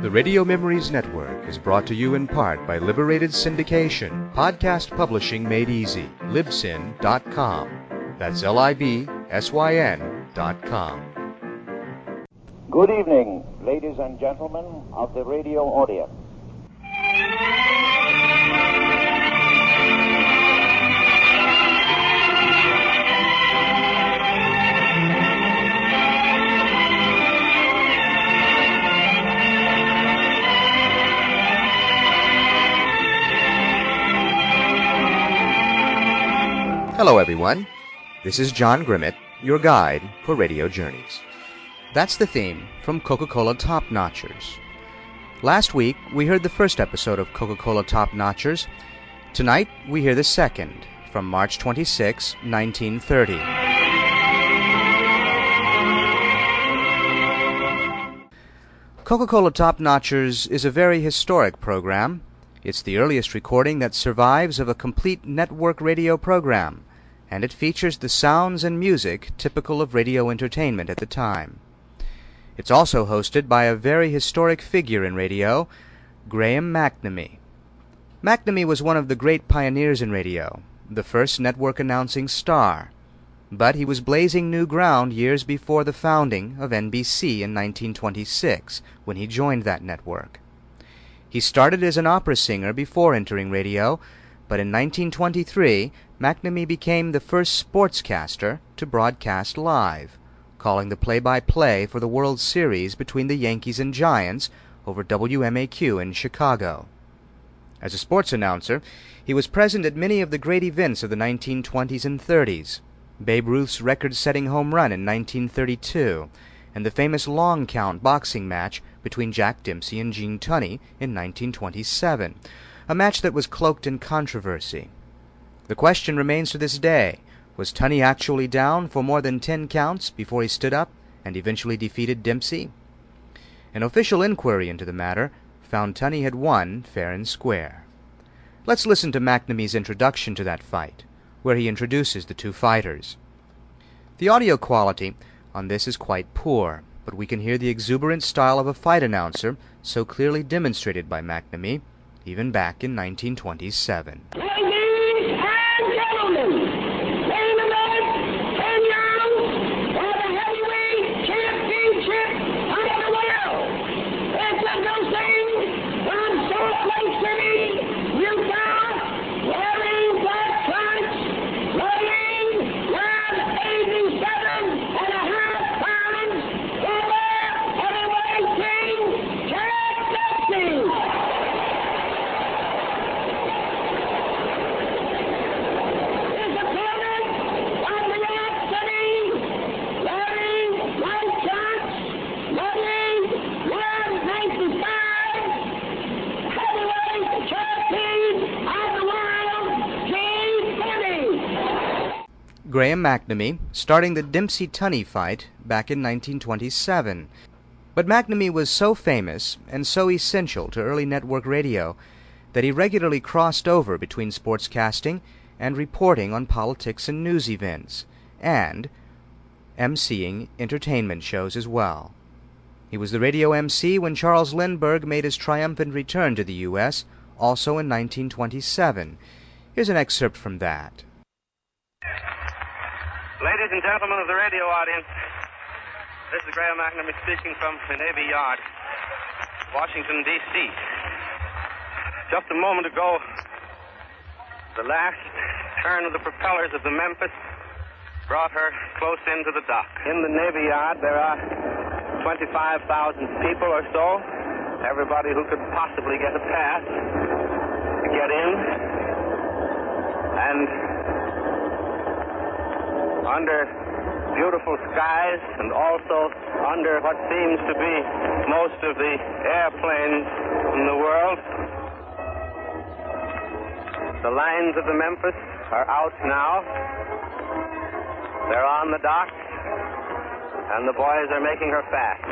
The Radio Memories Network is brought to you in part by Liberated Syndication, podcast publishing made easy, libsyn.com. That's libsyn.com. Good evening, ladies and gentlemen of the radio audience. Hello, everyone. This is John Grimmett, your guide for radio journeys. That's the theme from Coca-Cola Top Notchers. Last week, we heard the first episode of Coca-Cola Top Notchers. Tonight, we hear the second, from March 26, 1930. Coca-Cola Top Notchers is a very historic program. It's the earliest recording that survives of a complete network radio program, and it features the sounds and music typical of radio entertainment at the time. It's also hosted by a very historic figure in radio, Graham McNamee. MacNamee was one of the great pioneers in radio, the first network announcing star, but he was blazing new ground years before the founding of NBC in 1926, when he joined that network. He started as an opera singer before entering radio, but in 1923, MacNamee became the first sportscaster to broadcast live, calling the play-by-play for the World Series between the Yankees and Giants over WMAQ in Chicago. As a sports announcer, he was present at many of the great events of the 1920s and 30s, Babe Ruth's record-setting home run in 1932, and the famous long count boxing match between Jack Dempsey and Gene Tunney in 1927, a match that was cloaked in controversy. The question remains to this day, was Tunney actually down for more than 10 counts before he stood up and eventually defeated Dempsey? An official inquiry into the matter found Tunney had won fair and square. Let's listen to MacNamee's introduction to that fight, where he introduces the two fighters. The audio quality on this is quite poor, but we can hear the exuberant style of a fight announcer so clearly demonstrated by MacNamee, even back in 1927. Ladies and gentlemen, main event, 10 rounds for the heavyweight championship of the world. It's announcing from Salt Lake City, Utah, wearing black trunks, weighing 187.5 pounds, former heavyweight king, Jack Dempsey. His opponent from New York City, wearing white trunks, weighing 195, heavyweight champion of the world, Gene Tunney. Graham McNamee starting the Dempsey-Tunney fight back in 1927. But MacNamee was so famous and so essential to early network radio that he regularly crossed over between sportscasting and reporting on politics and news events, and emceeing entertainment shows as well. He was the radio MC when Charles Lindbergh made his triumphant return to the U.S., also in 1927. Here's an excerpt from that. Ladies and gentlemen of the radio audience, this is Graham McNamee speaking from the Navy Yard, Washington, D.C. Just a moment ago, the last turn of the propellers of the Memphis brought her close into the dock. In the Navy Yard, there are 25,000 people or so, everybody who could possibly get a pass to get in, and under beautiful skies and also under what seems to be most of the airplanes in the world. The lines of the Memphis are out now. They're on the dock, and the boys are making her fast.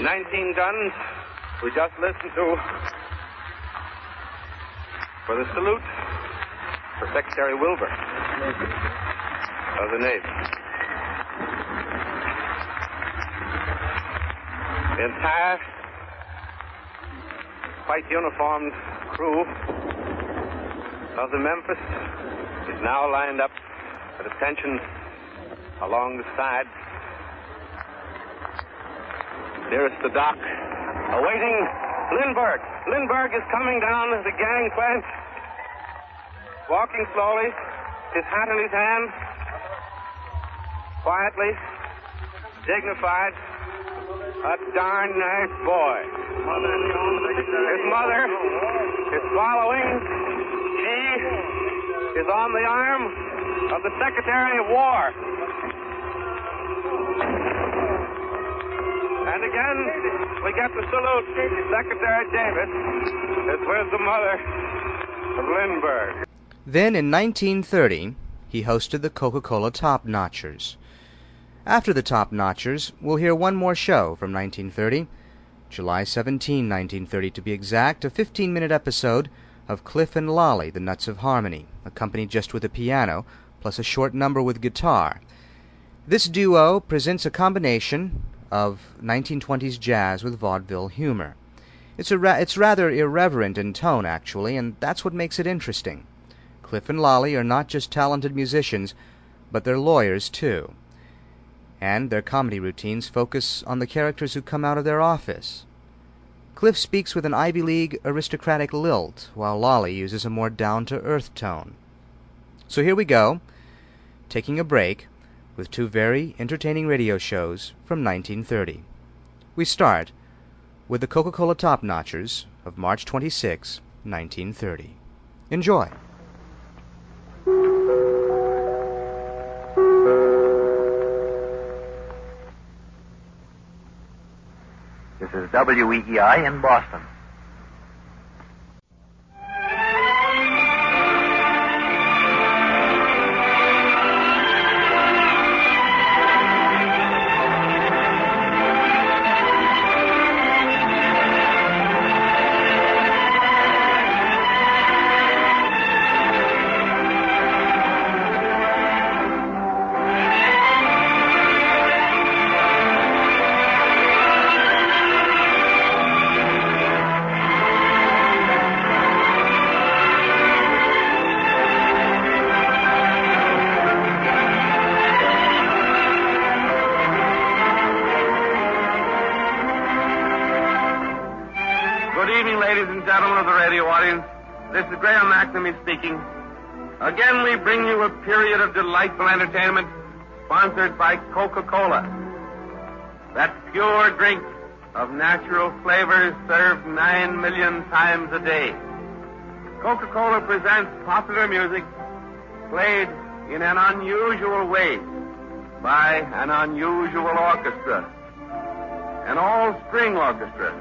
19 guns we just listened to for the salute for Secretary Wilbur of the Navy. The entire white uniformed crew of the Memphis is now lined up at attention along the side nearest the dock, awaiting Lindbergh. Lindbergh is coming down the gangplank, walking slowly, his hat in his hand, quietly, dignified, a darn nice boy. His mother is following. She is on the arm of the Secretary of War. And again, we get the salute. Secretary Davis is with the mother of Lindbergh. Then in 1930, he hosted the Coca-Cola Top Notchers. After the Top Notchers, we'll hear one more show from 1930, July 17, 1930 to be exact, a 15-minute episode of Cliff and Lolly, the Nuts of Harmony, accompanied just with a piano, plus a short number with guitar. This duo presents a combination of 1920s jazz with vaudeville humor. It's rather irreverent in tone, actually, and that's what makes it interesting. Cliff and Lolly are not just talented musicians, but they're lawyers, too. And their comedy routines focus on the characters who come out of their office. Cliff speaks with an Ivy League aristocratic lilt, while Lolly uses a more down-to-earth tone. So here we go, taking a break with two very entertaining radio shows from 1930. We start with the Coca-Cola Top Notchers of March 26, 1930. Enjoy. This is WEEI in Boston. This is Graham McNamee speaking. Again, we bring you a period of delightful entertainment sponsored by Coca-Cola. That pure drink of natural flavors served 9 million times a day. Coca-Cola presents popular music played in an unusual way by an unusual orchestra, an all-string orchestra,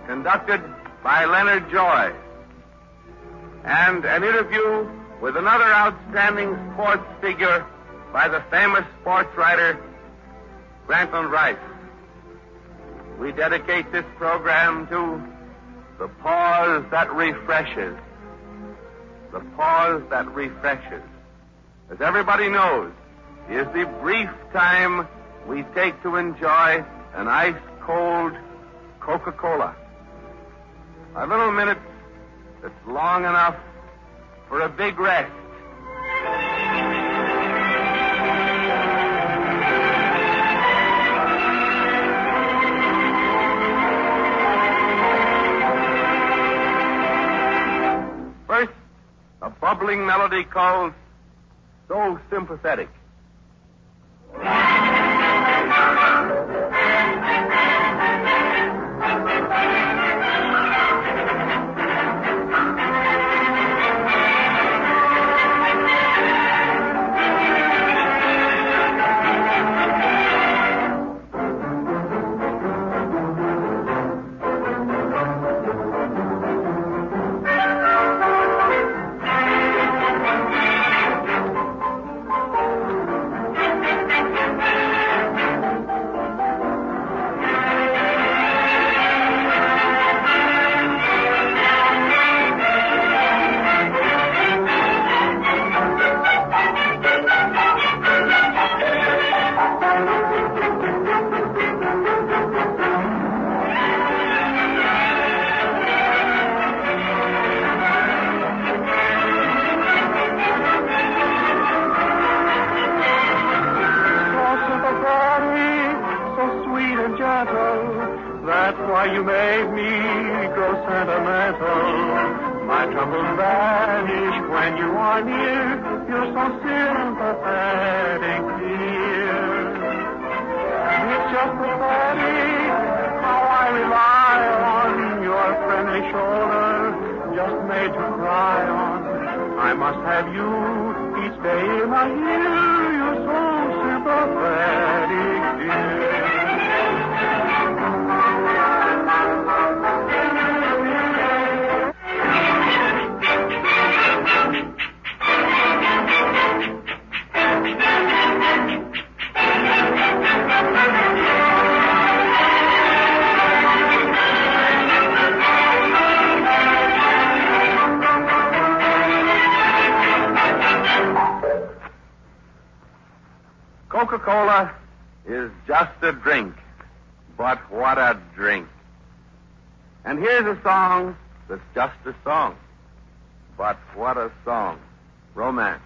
conducted by Leonard Joy, and an interview with another outstanding sports figure by the famous sports writer Grantland Rice. We dedicate this program to the pause that refreshes. The pause that refreshes. As everybody knows, is the brief time we take to enjoy an ice-cold Coca-Cola. A little minute that's long enough for a big rest. First, a bubbling melody called So Sympathetic. grow sentimental. My troubles vanish when you are near. You're so sympathetic, dear. It's just pathetic how I rely on your friendly shoulder, just made to cry on. I must have you each day in my year. You're so sympathetic, dear. Coca-Cola is just a drink, but what a drink. And here's a song that's just a song, but what a song. Romance.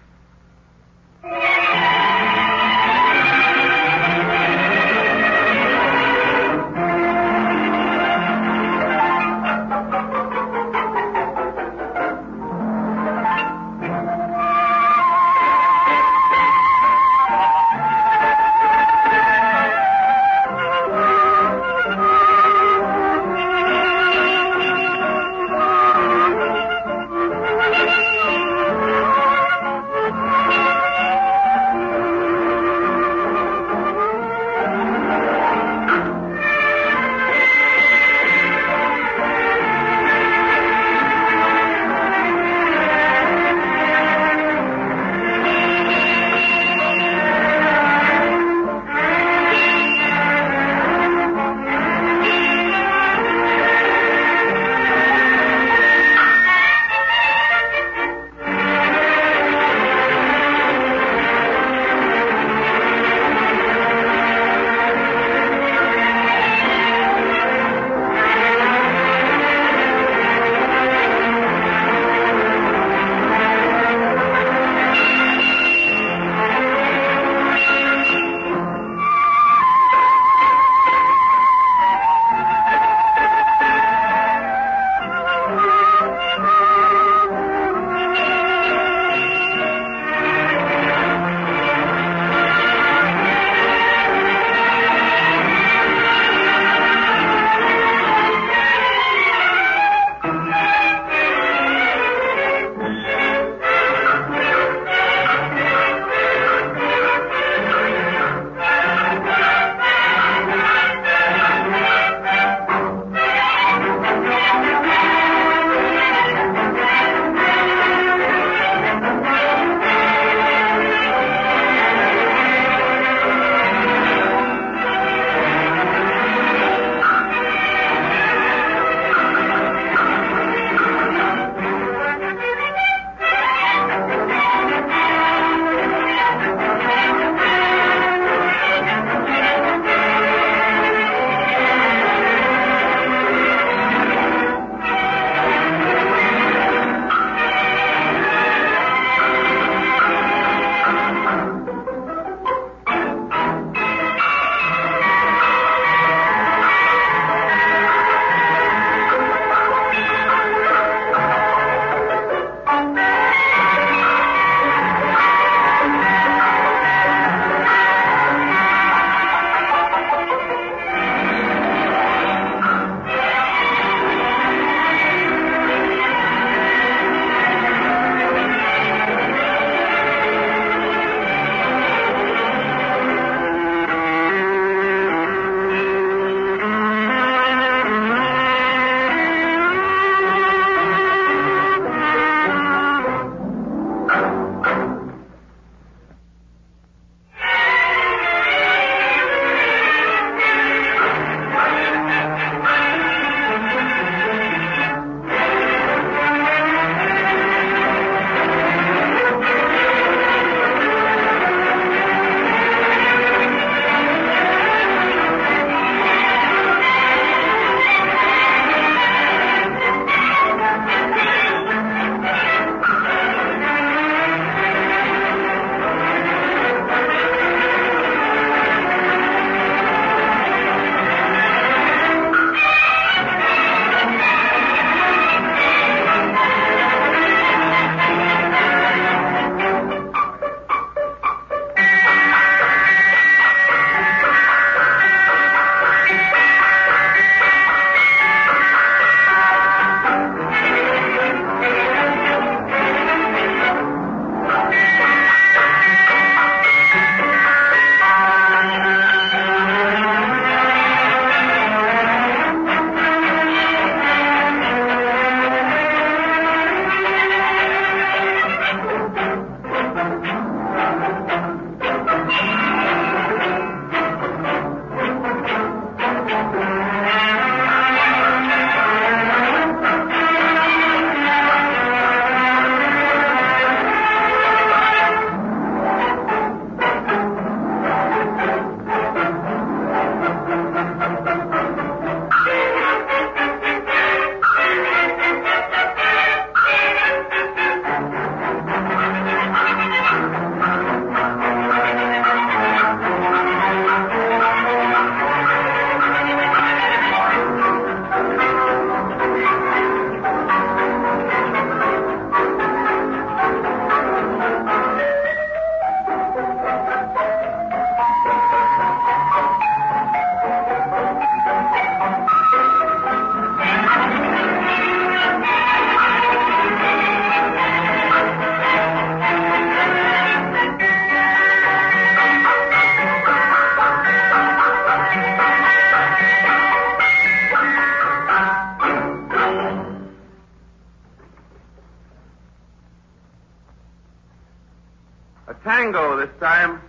tango this time.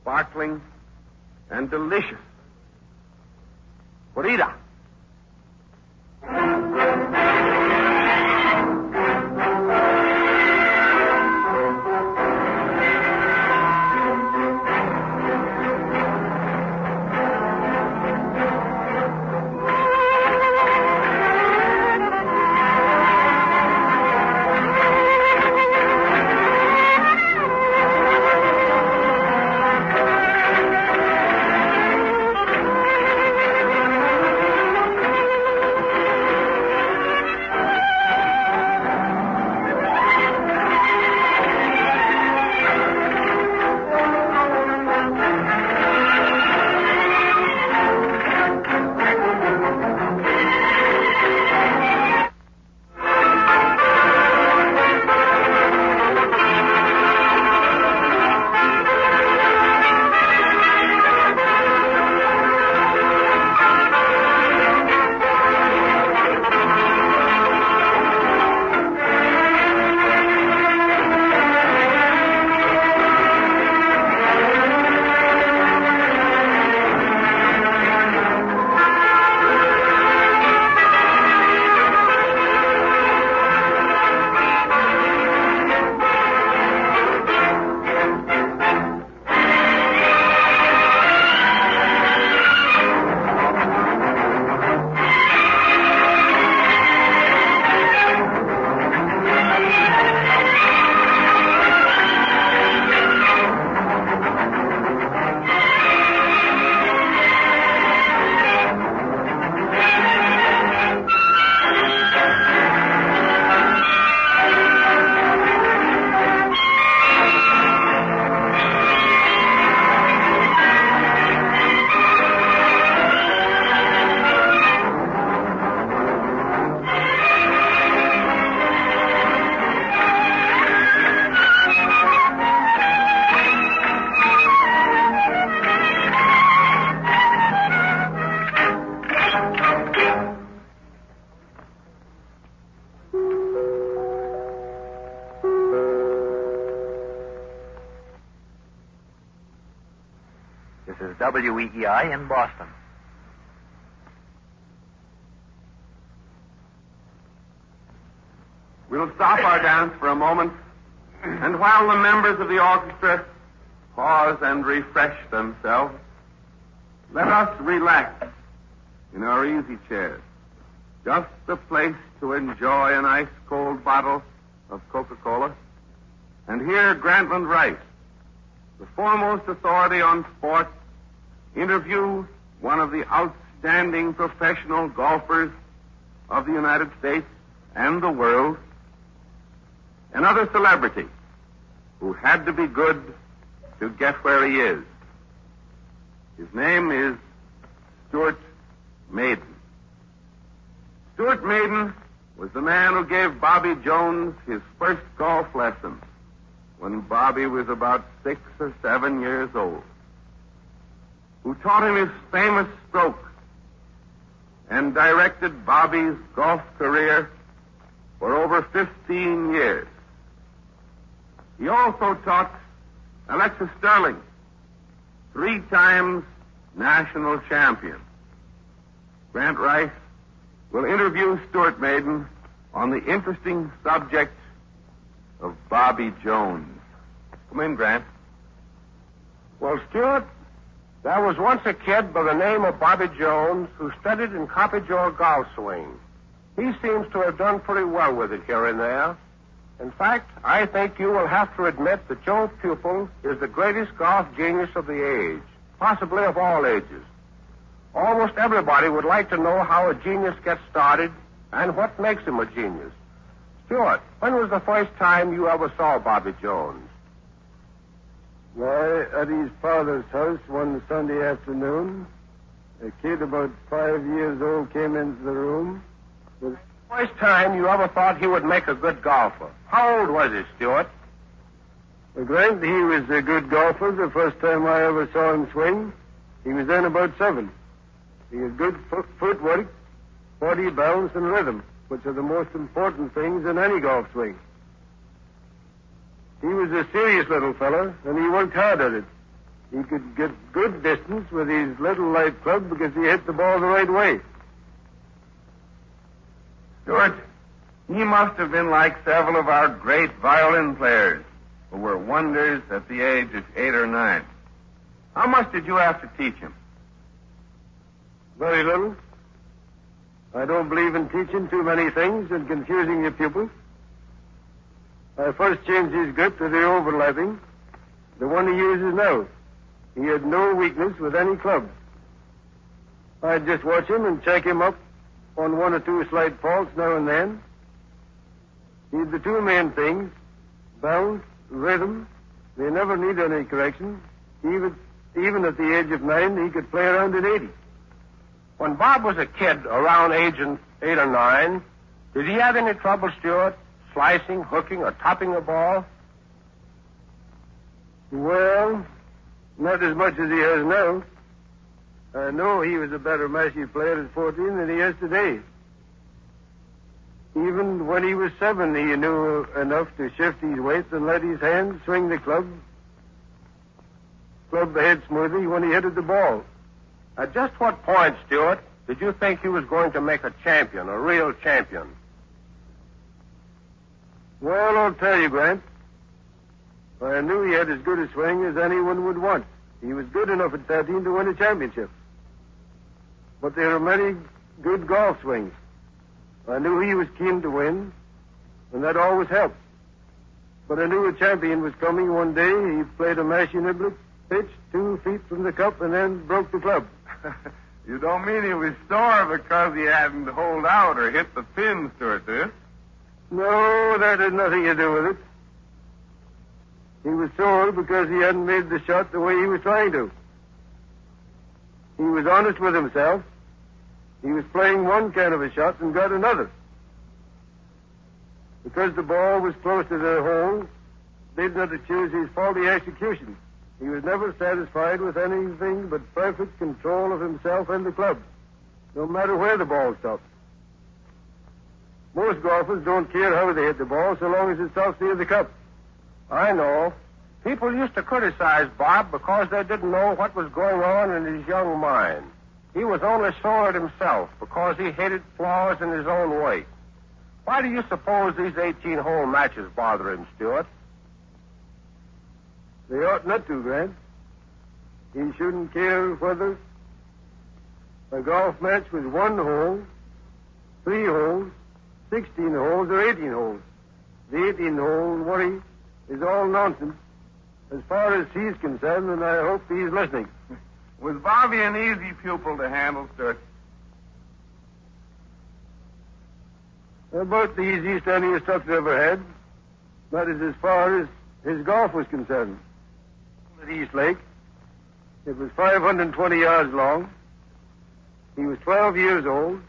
Sparkling and delicious. Corrida. This is WEEI in Boston. We'll stop our dance for a moment, and while the members of the orchestra pause and refresh themselves, let us relax in our easy chairs. Just the place to enjoy an ice-cold bottle of Coca-Cola and hear Grantland Rice, the foremost authority on sport, interview one of the outstanding professional golfers of the United States and the world, another celebrity who had to be good to get where he is. His name is Stuart Maiden. Stuart Maiden was the man who gave Bobby Jones his first golf lesson when Bobby was about 6 or 7 years old, who taught him his famous stroke and directed Bobby's golf career for over 15 years. He also taught Alexis Sterling, 3 times national champion. Grant Rice will interview Stuart Maiden on the interesting subject of Bobby Jones. Come in, Grant. Well, Stuart, there was once a kid by the name of Bobby Jones who studied and copied your golf swing. He seems to have done pretty well with it here and there. In fact, I think you will have to admit that your pupil is the greatest golf genius of the age, possibly of all ages. Almost everybody would like to know how a genius gets started and what makes him a genius. Stuart, when was the first time you ever saw Bobby Jones? Why, at his father's house one Sunday afternoon. A kid about 5 years old came into the room. First time you ever thought he would make a good golfer. How old was he, Stuart? Well, Grant, he was a good golfer the first time I ever saw him swing. He was then about 7. He had good footwork, body balance, and rhythm, which are the most important things in any golf swing. He was a serious little fella, and he worked hard at it. He could get good distance with his little light club because he hit the ball the right way. Stuart, he must have been like several of our great violin players who were wonders at the age of 8 or 9. How much did you have to teach him? Very little. I don't believe in teaching too many things and confusing your pupils. I first changed his grip to the overlapping, the one he uses now. He had no weakness with any club. I'd just watch him and check him up on one or two slight faults now and then. He had the two main things, bounce, rhythm. They never need any correction. Even at the age of 9, he could play around at 80. When Bob was a kid, around age 8 or 9, did he have any trouble, Stuart, slicing, hooking, or topping a ball? Well, not as much as he has now. I know he was a better mashie player at 14 than he is today. Even when he was 7, he knew enough to shift his weight and let his hands swing the club ahead smoothly when he hit the ball. At just what point, Stuart, did you think he was going to make a champion, a real champion? Well, I'll tell you, Grant. I knew he had as good a swing as anyone would want. He was good enough at 13 to win a championship. But there are many good golf swings. I knew he was keen to win, and that always helped. But I knew a champion was coming one day. He played a mashie niblick, pitched 2 feet from the cup, and then broke the club. You don't mean he was sore because he hadn't holed out or hit the pin, Stuart, do you? No, that had nothing to do with it. He was sore because he hadn't made the shot the way he was trying to. He was honest with himself. He was playing one kind of a shot and got another. Because the ball was close to the hole, they'd not to choose his faulty execution. He was never satisfied with anything but perfect control of himself and the club, no matter where the ball stopped. Most golfers don't care how they hit the ball so long as it stops near the cup. I know. People used to criticize Bob because they didn't know what was going on in his young mind. He was only sore at himself because he hated flaws in his own way. Why do you suppose these 18-hole matches bother him, Stuart? They ought not to, Grant. He shouldn't care whether a golf match was 1 hole, 3 holes, 16 holes, or 18 holes. The 18-hole worry is all nonsense as far as he's concerned, and I hope he's listening. Was Bobby an easy pupil to handle, Stuart? About the easiest any instructor ever had. That is as far as his golf was concerned. At East Lake, it was 520 yards long. He was 12 years old,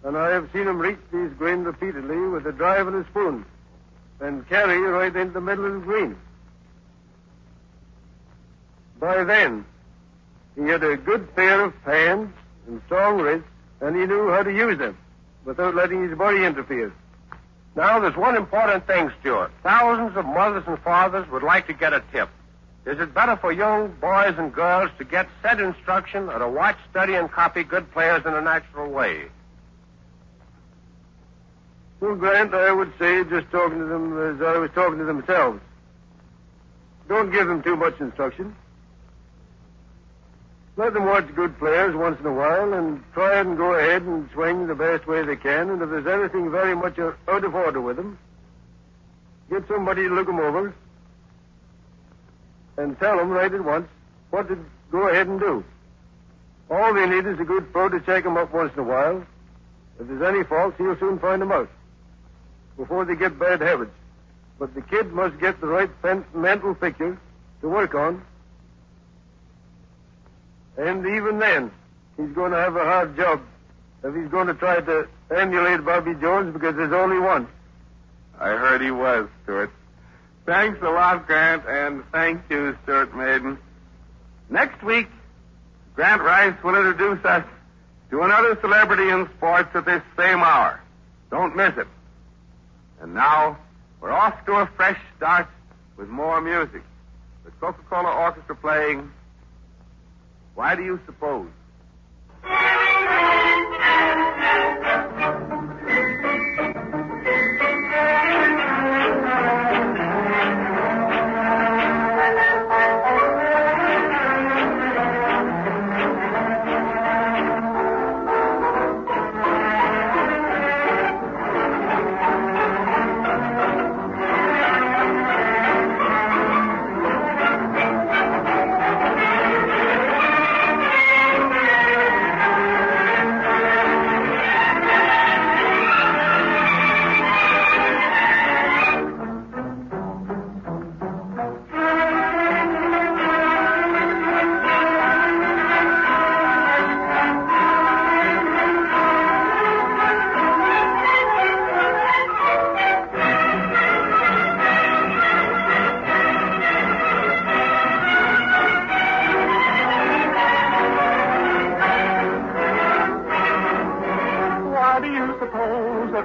and I have seen him reach these green repeatedly with a drive and a spoon and carry right into the middle of the green. By then, he had a good pair of hands and strong wrists, and he knew how to use them without letting his body interfere. Now, there's one important thing, Stuart. Thousands of mothers and fathers would like to get a tip. Is it better for young boys and girls to get set instruction or to watch, study, and copy good players in a natural way? Well, Grant, I would say, just talking to them as I was talking to themselves. Don't give them too much instruction. Let them watch good players once in a while and try and go ahead and swing the best way they can. And if there's anything very much out of order with them, get somebody to look them over and tell them right at once what to go ahead and do. All they need is a good pro to check them up once in a while. If there's any faults, he'll soon find them out before they get bad habits. But the kid must get the right mental picture to work on. And even then, he's going to have a hard job if he's going to try to emulate Bobby Jones because there's only one. I heard he was, Stuart. Thanks a lot, Grant, and thank you, Stuart Maiden. Next week, Grant Rice will introduce us to another celebrity in sports at this same hour. Don't miss it. And now, We're off to a fresh start with more music. The Coca-Cola Orchestra playing Why Do You Suppose?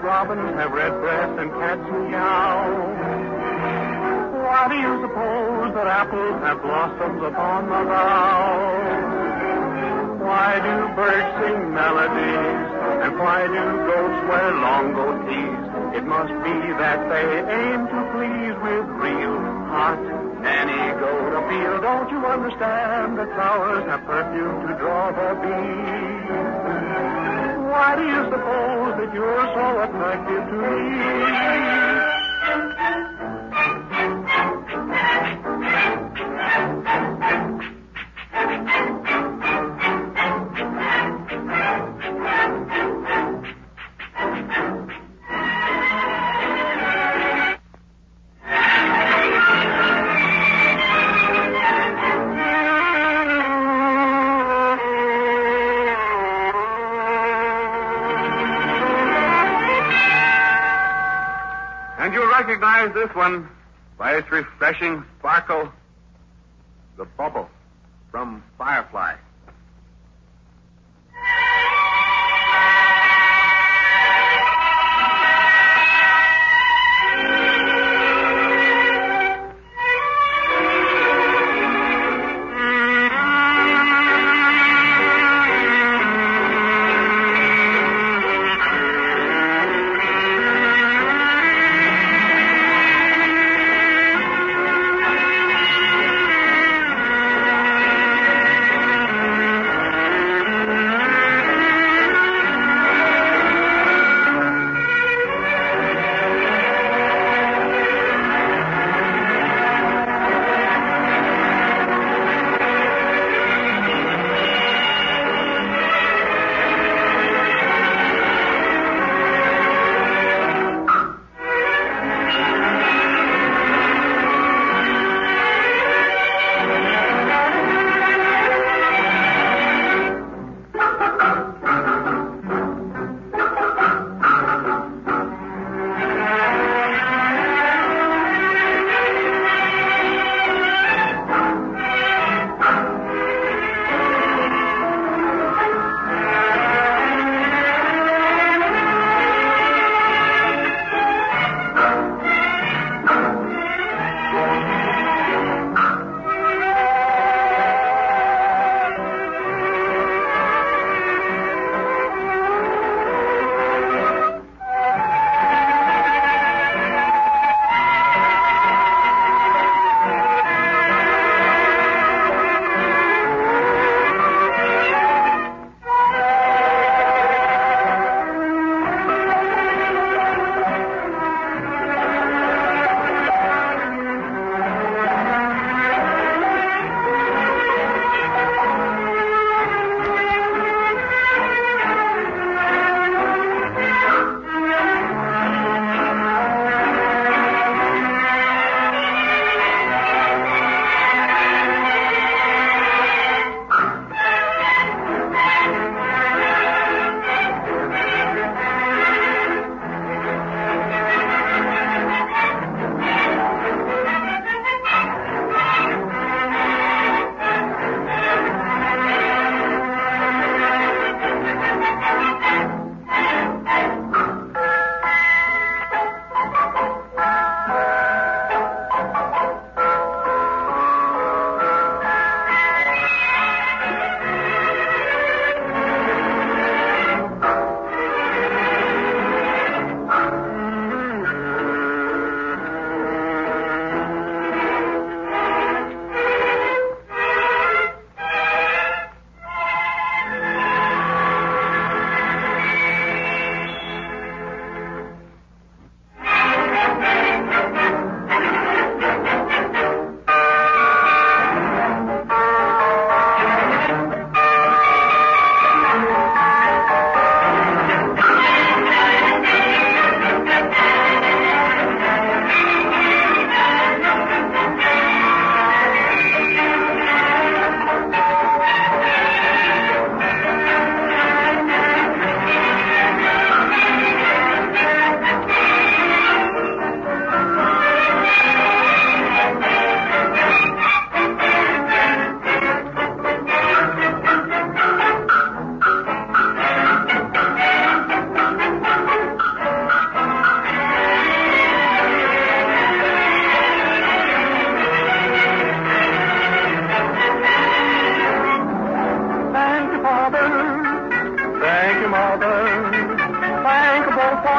Robins have red breasts and cats meow. Why do you suppose that apples have blossoms upon the bough? Why do birds sing melodies, and why do goats wear long goatees? It must be that they aim to please with real heart. Any goat appeal, don't you understand that flowers have perfume to draw the bees? Why do you suppose that you're so attractive to me? And you'll recognize this one by its refreshing sparkle, the bubble from Firefly.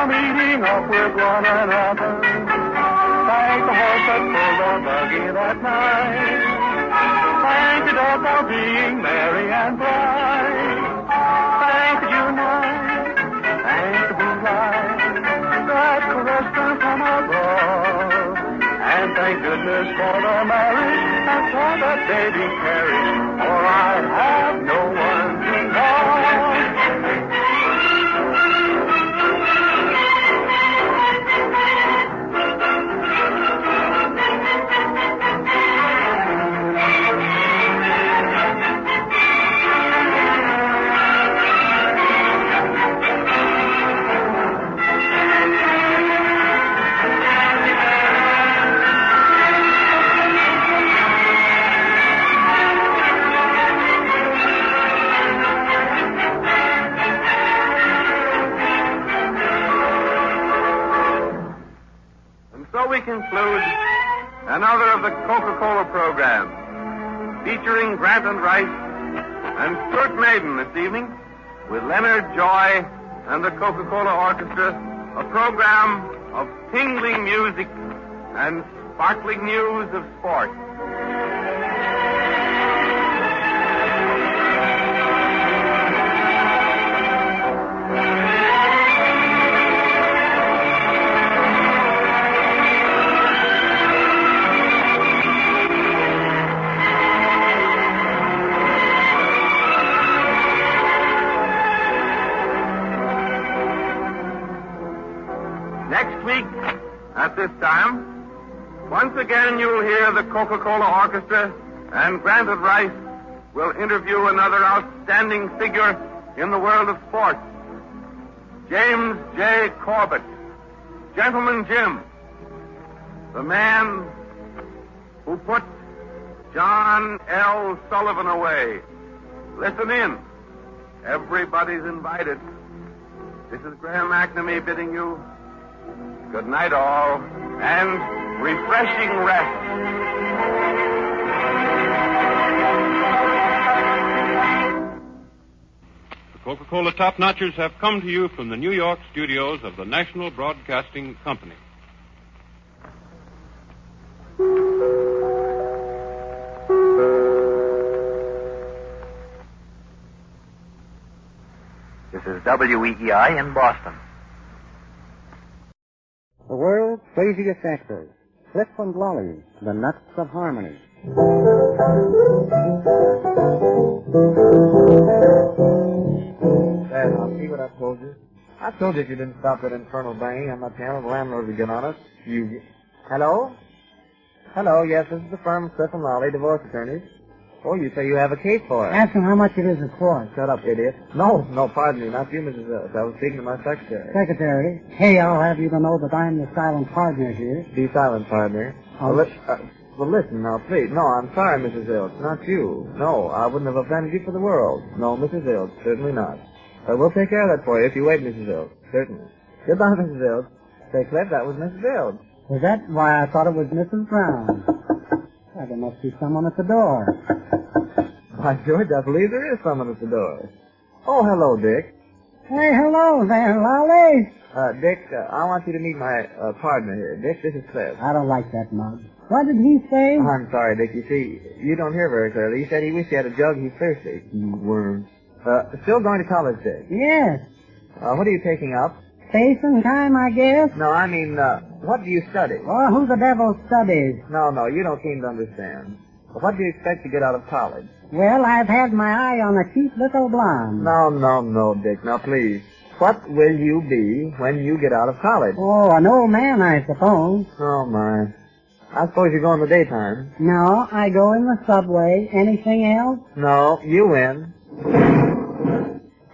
meeting up with one another. Thank the horse that pulled the buggy that night. Thank the dog for being merry and bright. Thank the June night. Thank the moonlight that caressed her from above. And thank goodness for the marriage and for that baby carriage, for I have no one to love. So we conclude another of the Coca-Cola programs, featuring Grant and Rice and Stuart Maiden this evening, with Leonard Joy and the Coca-Cola Orchestra, a program of tingling music and sparkling news of sport. Next week, at this time, once again you'll hear the Coca-Cola Orchestra, and Grant and Rice will interview another outstanding figure in the world of sports, James J. Corbett, Gentleman Jim, the man who put John L. Sullivan away. Listen in. Everybody's invited. This is Graham McNamee bidding you good night, all, and refreshing rest. The Coca-Cola Top Notchers have come to you from the New York studios of the National Broadcasting Company. This is WEEI in Boston. The world's craziest actors, Flip and Lolly, the Nuts of Harmony. Dad, I'll see what I told you. I told you if you didn't stop that infernal banging on my piano, the landlord would get on us. You... Hello? Hello, yes, this is the firm of Flip and Lolly, divorce attorneys. Oh, you say you have a case for us. Ask him how much it is a quart. Shut up, idiot. No, pardon me, not you, Mrs. Ellis. I was speaking to my secretary. Secretary, hey, I'll have you to know that I'm the silent partner here. The silent partner? Well, listen now, please. No, I'm sorry, Mrs. Ills. Not you. No, I wouldn't have offended you for the world. No, Mrs. Ills, certainly not. We'll take care of that for you if you wait, Mrs. Ills. Certainly. Goodbye, Mrs. Ills. Say, Cliff, that was Mrs. Ills. Is that why I thought it was Mrs. Brown? Well, there must be someone at the door. By George, I believe there is someone at the door. Oh, hello, Dick. Hey, hello there, Lolly. Dick, I want you to meet my partner here. Dick, this is Cliff. I don't like that mug. What did he say? I'm sorry, Dick. You see, you don't hear very clearly. He said he wished he had a jug. He's thirsty. Worms. Still going to college, Dick? Yes. What are you taking up? Space and time, I guess. No, I mean, what do you study? Oh, who the devil studies? No, you don't seem to understand. What do you expect to get out of college? Well, I've had my eye on a cheap little blonde. No, Dick. Now, please. What will you be when you get out of college? Oh, an old man, I suppose. Oh, my. I suppose you go in the daytime. No, I go in the subway. Anything else? No, you win.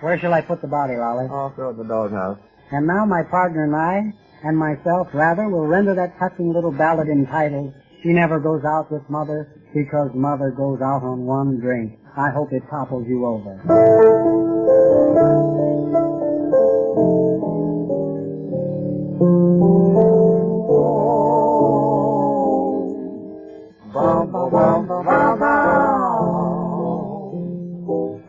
Where shall I put the body, Lolly? Oh, throw it in the doghouse. And now my partner and I, and myself, rather, will render that touching little ballad entitled, She Never Goes Out with Mother Because Mother Goes Out on One Drink. I hope it topples you over.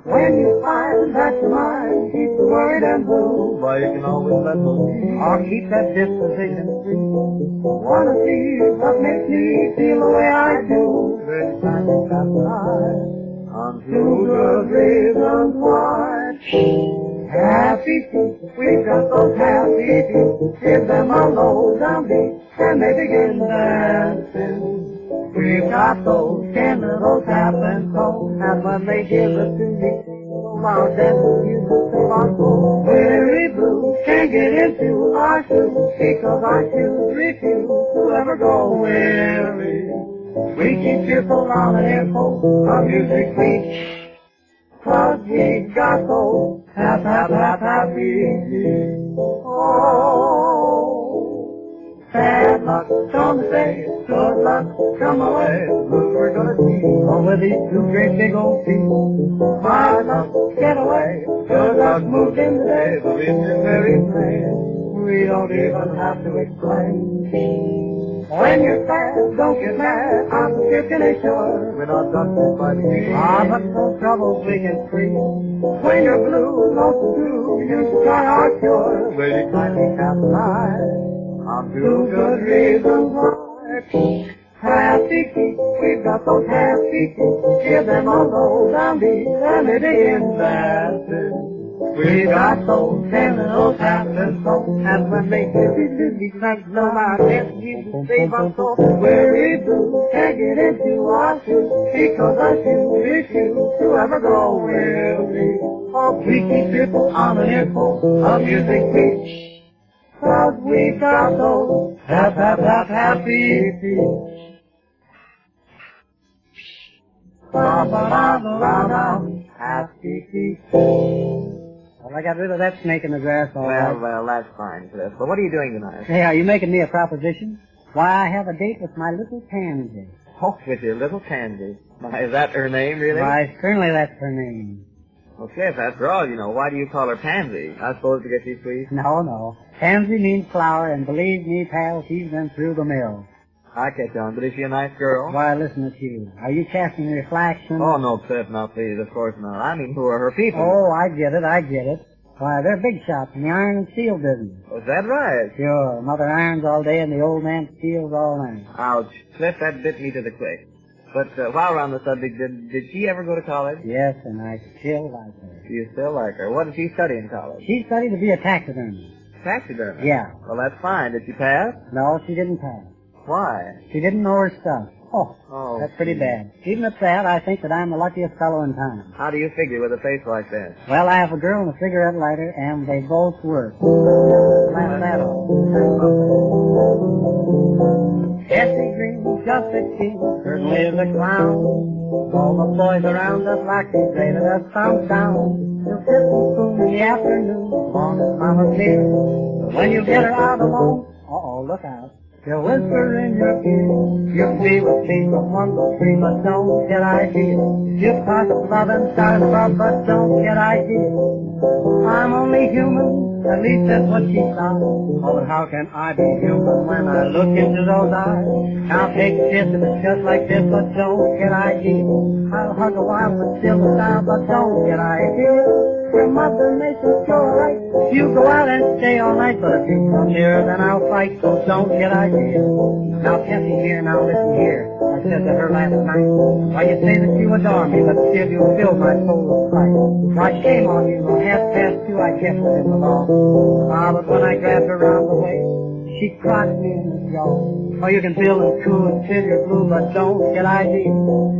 When you find that you're mine, keep the worried and blue. Why, you can always let loose. I'll keep that disposition free. Wanna see what makes me feel the way I do. Every time you pass by, on two good reasons why. Happy feet, we've got those happy feet. Give them a low down beat, and they begin dancing. We've got those genitals happen so, and when they give it to me, so loud that you feel I'm so very blue. Can't get into our shoes, because our shoes refuse to ever go weary. We keep cheerful on an airport, our music sweet, 'cause we've got those happy feet. Oh, bad luck, don't say, good luck, come away. Look, we're gonna see, over these two great big old feet. Bad luck, get away, good luck, moved in today, but it's very plain. We don't even have to explain. When you're sad, don't get mad, I'm still gonna sure. We're not done to fighting. Ah, but no troubles we can free. When you're blue, no blue, you try our cure. Will you kindly pass by? On two good reasons why. Happy feet, we've got those happy feet. Give them a low down beat, and they begin dancing. We got those genitals happen so, and when they give you dizzy, like no my death, you save us so. Very blue, can't get into our shoes, because our shoes refuse to ever go weary. Oh, we keep people on an airport of music beach, 'cause we got those happy feet. Ba-ba-da-ba-da-da, happy feet. Well, I got rid of that snake in the grass all right. Well, that's fine, Cliff. But what are you doing tonight? Hey, are you making me a proposition? Why, I have a date with my little pansy. Oh, with your little Tansy. Why, is that her name, really? Why, certainly that's her name. Well, Cliff, after all, you know, why do you call her Pansy? I suppose to get you sweet? No. Pansy means flower, and believe me, pal, she's been through the mill. I catch on, but is she a nice girl? Why, listen to you. Are you casting reflection? Oh, no, Cliff, now please, of course not. I mean, who are her people? Oh, I get it. Why, they're big shots in the iron and steel business. Was that right? Sure. Mother irons all day and the old man steels all night. Ouch. Cliff, that bit me to the quick. But while we're on the subject, did she ever go to college? Yes, and I still like her. You still like her. What did she study in college? She studied to be a taxidermist. Taxidermist? Yeah. Well, that's fine. Did she pass? No, she didn't pass. Why? She didn't know her stuff. Oh, that's pretty gee. bad. Even at that, I think that I'm the luckiest fellow in town. How do you figure with a face like that? Well, I have a girl and a cigarette lighter, and they both work. Laugh that off. Jesse Green, just 16, certainly is a clown. All the boys around us like they say that us sound sound. He'll sit and spoon in the afternoon, as long as Mama's near. But when you get her out alone, look out. She'll whisper in your ear. You'll be with me from 1 to 3, but don't get ideas. You'll talk of love and start love, but don't get ideas. I'm only human, at least that's what she thought. Oh, but how can I be human when I look into those eyes? I'll take this if it's just like this, but don't get ideas. I'll hug a while, but still style, but don't get ideas. Your mother makes it go right. You go out and stay all night, but if you come nearer, then I'll fight, so don't get ideas. Now, Tessie here, now listen here. I said to her last night, why, you say that you adore me, but still you fill my soul with fright. Why, shame on you, though 2:30, I guess within the law. Ah, but when I grabbed her round the waist, she crotched me in the jaw. Oh, you can feel and cool and feel your blue, but don't get ideas.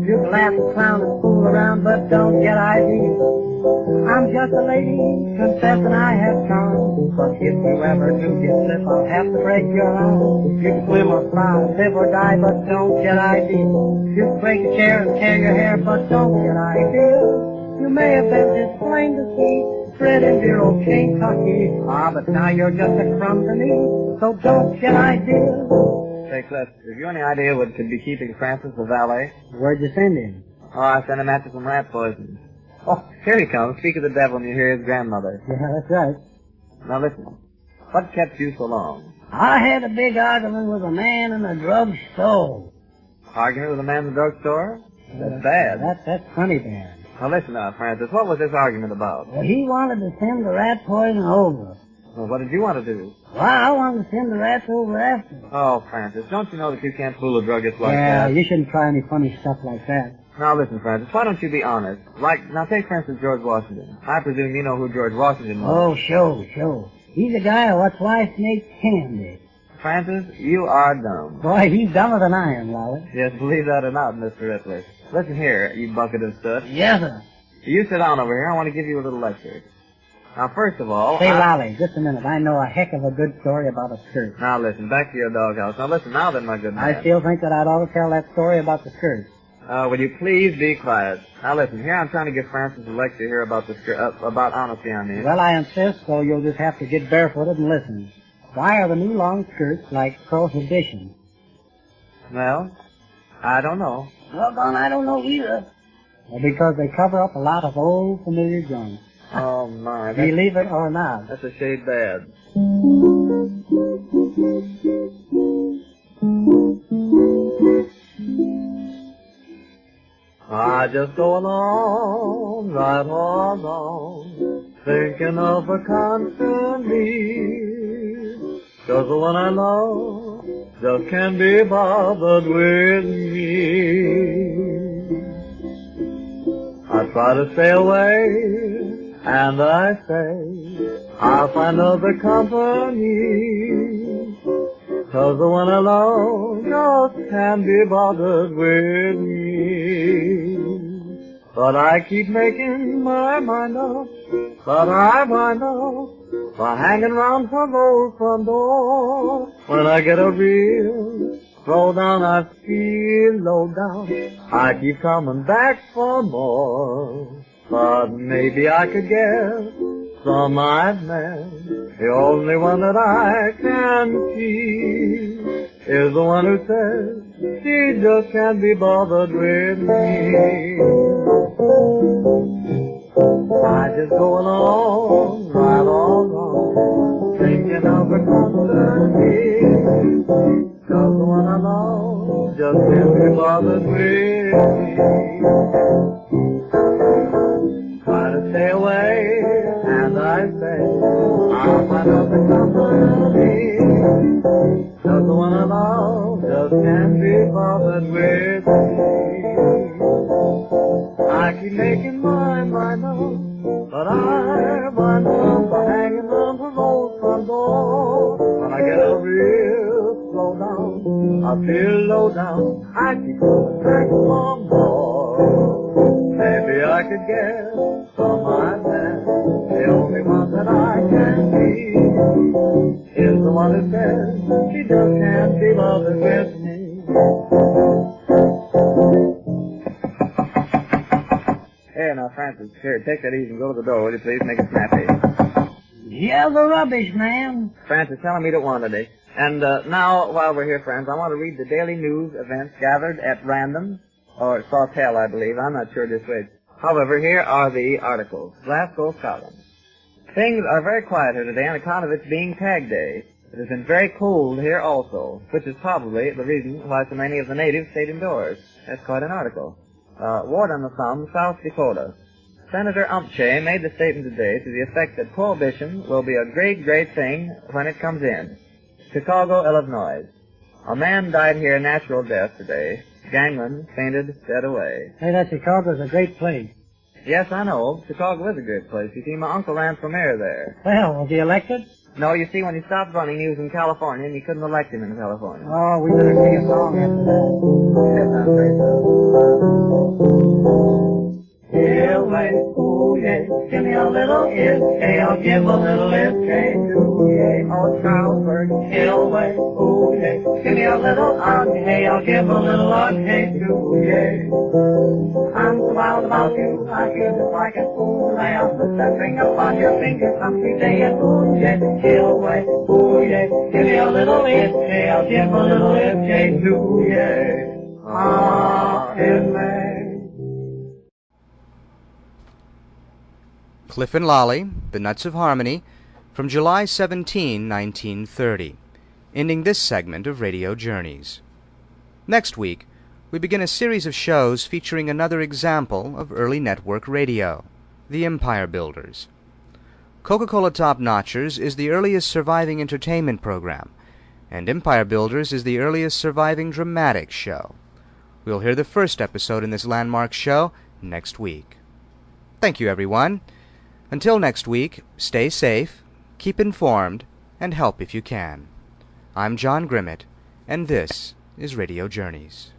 You can laugh and clown and fool around, but don't get ideas. I'm just a lady, confessing I have charm. But if you ever do get slip, I'll have to break your arm. You can swim or fly, live or die, but don't get ideas. You can break a chair and tear your hair, but don't get ideas. You may have been just plain to see, bred in dear old Kentucky. Ah, but now you're just a crumb to me, so don't get ideas. Say, Cliff, have you any idea what could be keeping Francis the valet? Where'd you send him? Oh, I sent him after some rat poison. Oh, here he comes. Speak of the devil and you hear his grandmother. Yeah, that's right. Now listen. What kept you so long? I had a big argument with a man in a drugstore. Argument with a man in the drugstore? That's bad. That's funny bad. Now listen now, Francis. What was this argument about? Well, he wanted to send the rat poison over. Well, what did you want to do? Well, I want to send the rats over after them. Oh, Francis, don't you know that you can't fool a druggist like Yeah, that? you shouldn't try any funny stuff like that. Now listen, Francis, why don't you be honest? Now take, for instance, George Washington. I presume you know who George Washington was. Oh, sure. He's a guy who what's why snakes candy. Francis, you are dumb. Boy, he's dumber than I am, Lolly. Yes, believe that or not, Mr. Ripley. Listen here, you bucket of stuff. Yes, sir. You sit down over here. I want to give you a little lecture. Now, first of all... Say, Lolly, just a minute. I know a heck of a good story about a skirt. Now, listen, back to your doghouse. Now, listen now then, my good man. I still think that I'd ought to tell that story about the skirt. Will you please be quiet? Now, listen, here I'm trying to give Francis a lecture here about the skirt, about honesty, I mean. Well, I insist, so you'll just have to get barefooted and listen. Why are the new long skirts like prohibition? Well, I don't know. Well, Don, I don't know either. Well, because they cover up a lot of old familiar joints. Oh, my. Believe it or not. That's a shade bad. I just go along, right along, thinking of her constantly. 'Cause the one I love just can't be bothered with me. I try to stay away, and I say I'll find other company. 'Cause the one I love just can't be bothered with me. But I keep making my mind up, but I wind up by hanging round her old front door. When I get a real throw down, I feel low down. I keep coming back for more. But maybe I could get some nice man. The only one that I can see is the one who says she just can't be bothered with me. I just go along, right along, thinking of her constantly. 'Cause the one I love just can't be bothered with me. Try to stay away, and I say I'll find other company. 'Cause the one I love just can't be bothered with me. I keep making my mind up, but I wind up hanging on her old front door. When I get a real slow down, I feel low down. I keep going back for more. Maybe I could get some my man. The only one that I can see is the one who says she just can't be bothered with me. Here, now, Francis, here, take that easy and go to the door, will you please? Make it snappy. Yeah, the rubbish, man. Francis, tell him he don't want any. And now, while we're here, friends, I want to read the daily news events gathered at random, or Sawtell, I believe. I'm not sure just which. However, here are the articles. Glasgow, Scotland. Things are very quiet here today on account of it being Tag Day. It has been very cold here also, which is probably the reason why so many of the natives stayed indoors. That's quite an article. Ward on the Thumb, South Dakota. Senator Umpche made the statement today to the effect that prohibition will be a great, great thing when it comes in. Chicago, Illinois. A man died here a natural death today. Gangland fainted dead away. Hey, that Chicago's a great place. Yes, I know. Chicago is a great place. You see, my uncle ran for mayor there. Well, was he elected? No, you see, when he stopped running, he was in California, and you couldn't elect him in California. Oh, we better sing a song after that. Hillway, ooh, yeah, give me a little is-kay, I'll give a little is-kay too, yeah. Oh, Stroudsburg, Hillway, ooh, yeah, give me a little okay, I'll give a little okay too, yeah. I'm so wild about you, I feel just like a fool, I have to set ring upon your finger some sweet day and ooh, yeah, Hillway, ooh, yeah, give me a little is-kay, I'll give a little is-kay too, yeah. Ah, in May. Cliff and Lolly, The Nuts of Harmony, from July 17, 1930, ending this segment of Radio Journeys. Next week, we begin a series of shows featuring another example of early network radio, The Empire Builders. Coca-Cola Top Notchers is the earliest surviving entertainment program, and Empire Builders is the earliest surviving dramatic show. We'll hear the first episode in this landmark show next week. Thank you, everyone. Until next week, stay safe, keep informed, and help if you can. I'm John Grimmett, and this is Radio Journeys.